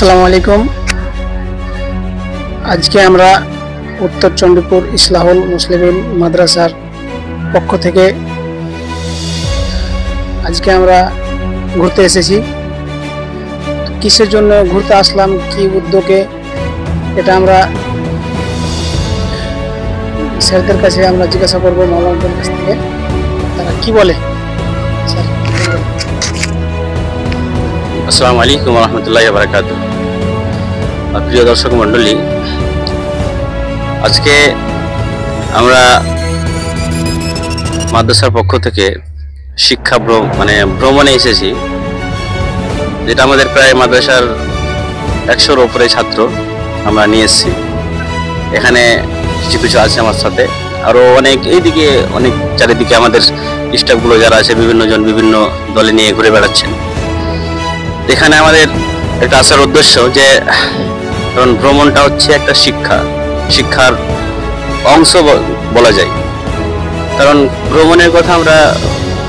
আসসালামু আলাইকুম। আজকে আমরা উত্তর চণ্ডীপুর ইসলাহুল মুসলিমিন মাদ্রাসার পক্ষ থেকে আজকে আমরা ঘুরতে এসেছি। কিসের জন্য ঘুরতে আসলাম, কি উদ্যোগে, এটা আমরা স্যারদের কাছে আমরা জিজ্ঞাসা করবো, মাওলানাদের কাছ থেকে তারা কি বলে। স্যার, আসসালামু আলাইকুম ওয়া রাহমাতুল্লাহি ওয়া বারাকাতুহু। প্রিয় দর্শক মণ্ডলী, আজকে আমরা মাদ্রাসার পক্ষ থেকে শিক্ষা ভ্রমণে এসেছি, যেটা আমাদের প্রায় মাদ্রাসার 100-র উপরে ছাত্র আমরা নিয়ে এসেছি। এখানে কিছু কিছু আছে আমার সাথে, আরও অনেক এইদিকে অনেক চারিদিকে আমাদের স্টাফগুলো যারা আছে বিভিন্ন জন বিভিন্ন দলে নিয়ে ঘুরে বেড়াচ্ছেন। এখানে আমাদের একটা আসার উদ্দেশ্য যে, কারণ ভ্রমণটা হচ্ছে একটা শিক্ষার অংশ বলা যায়। কারণ ভ্রমণের কথা আমরা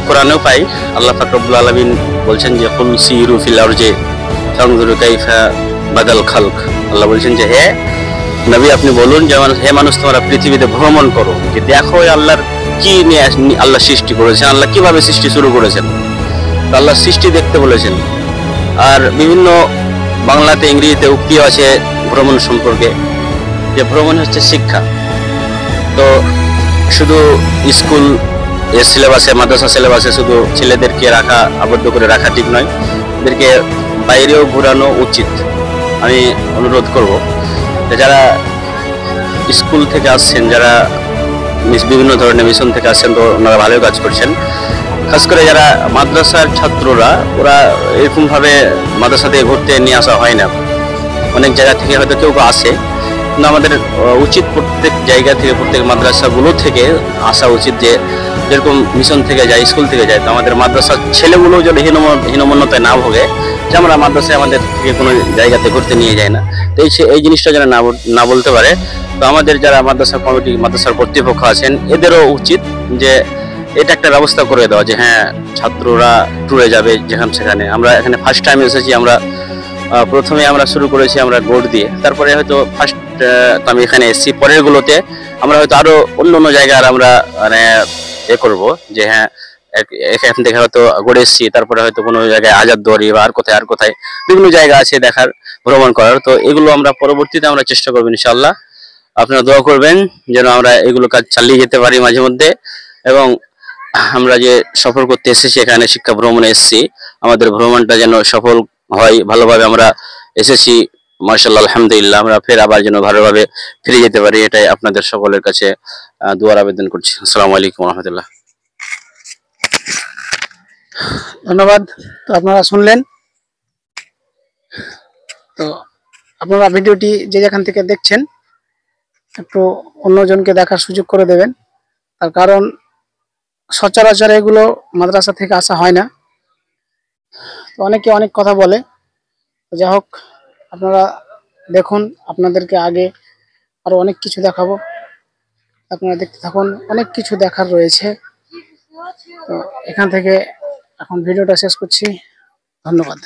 কোরআনেও পাই। আল্লাহ পাক রব্বুল আলামিন বলছেন যে কুল সিরু ফিল আরজি ফানজুরু কাইফা বাদাল খালক। আল্লাহ বলছেন যে হে নবী, আপনি বলুন যে হে মানুষ, তোমরা পৃথিবীতে ভ্রমণ করো, যে দেখো আল্লাহর কি নিয়ে আল্লাহ সৃষ্টি করেছেন, আল্লাহ কিভাবে সৃষ্টি শুরু করেছেন। আল্লাহ সৃষ্টি দেখতে বলেছেন। আর বিভিন্ন বাংলাতে ইংরেজিতে উক্তিও আছে ভ্রমণ সম্পর্কে, যে ভ্রমণ হচ্ছে শিক্ষা। তো শুধু স্কুল এর সিলেবাসে, মাদ্রাসা সিলেবাসে শুধু ছেলেদেরকে আবদ্ধ করে রাখা ঠিক নয়, এদেরকে বাইরেও ঘোরানো উচিত। আমি অনুরোধ করব যে যারা স্কুল থেকে আসছেন, যারা বিভিন্ন ধরনের মিশন থেকে আসছেন, তো ওনারা ভালো কাজ করছেন। খাস করে যারা মাদ্রাসার ছাত্ররা, ওরা এরকমভাবে মাদ্রাসা থেকে ঘুরতে নিয়ে আসা হয় না। অনেক জায়গা থেকে হয়তো কেউ আসে, কিন্তু আমাদের উচিত প্রত্যেক জায়গা থেকে, প্রত্যেক মাদ্রাসাগুলো থেকে আসা উচিত, যে যেরকম মিশন থেকে যায়, স্কুল থেকে যায়, তো আমাদের মাদ্রাসার ছেলেগুলো যেন হীনমন্যতায় না ভোগে, যে আমরা মাদ্রাসায় আমাদের থেকে কোনো জায়গাতে ঘুরতে নিয়ে যায় না। তো এই জিনিসটা যেন না বলতে পারে। তো আমাদের যারা মাদ্রাসা কমিটি, মাদ্রাসার কর্তৃপক্ষ আছেন, এদেরও উচিত যে এটা একটা ব্যবস্থা করে দেওয়া, যে হ্যাঁ ছাত্ররা ট্যুরে যাবে সেখানে। আমরা এখানে ফার্স্ট টাইম এসেছি, আমরা প্রথমে আমরা শুরু করেছি আমরা গোড দিয়ে, তারপরে হয়তো ফার্স্ট আমি এখানে এসেছি। পরেরগুলোতে আমরা হয়তো আরো অন্য জায়গার আমরা মানে করব, যে হ্যাঁ এখান থেকে হয়তো গড়ে এসেছি, তারপরে হয়তো কোনো জায়গায় হাজারদুয়ারি বা আর কোথায় বিভিন্ন জায়গা আছে দেখার, ভ্রমণ করার। তো এগুলো আমরা পরবর্তীতে আমরা চেষ্টা করবো ইনশাআল্লাহ। আপনারা দোয়া করবেন যেন আমরা এগুলো কাজ চালিয়ে যেতে পারি মাঝে মধ্যে, এবং আমরা যে সফর করতে এসেছি, এখানে শিক্ষা ভ্রমণে এসেছি, আমাদের ভ্রমণটা যেন সফল হয়, ভালোভাবে আমরা এসেছি মাশাআল্লাহ আলহামদুলিল্লাহ, আমরা আবার যেন ভালোভাবে ফিরে যেতে পারি, এটাই আপনাদের সকলের কাছে দোয়ার আবেদন করছি। আসসালামু আলাইকুম ওয়া রাহমাতুল্লাহ। ধন্যবাদ। তো আপনারা শুনলেন। তো আপনারা ভিডিওটি যে যেখান থেকে দেখছেন, একটু অন্যজনকে দেখার সুযোগ করে দেবেন। তার কারণ সচরাচর এগুলো মাদ্রাসা থেকে আসা হয় না। তো অনেকে অনেক কথা বলে। যাই হোক, আপনারা দেখুন, আপনাদেরকে আগে আরো অনেক কিছু দেখাবো, আপনারা দেখতে থাকুন, অনেক কিছু দেখার রয়েছে। তো এখান থেকে এখন ভিডিওটা শেষ করছি। ধন্যবাদ।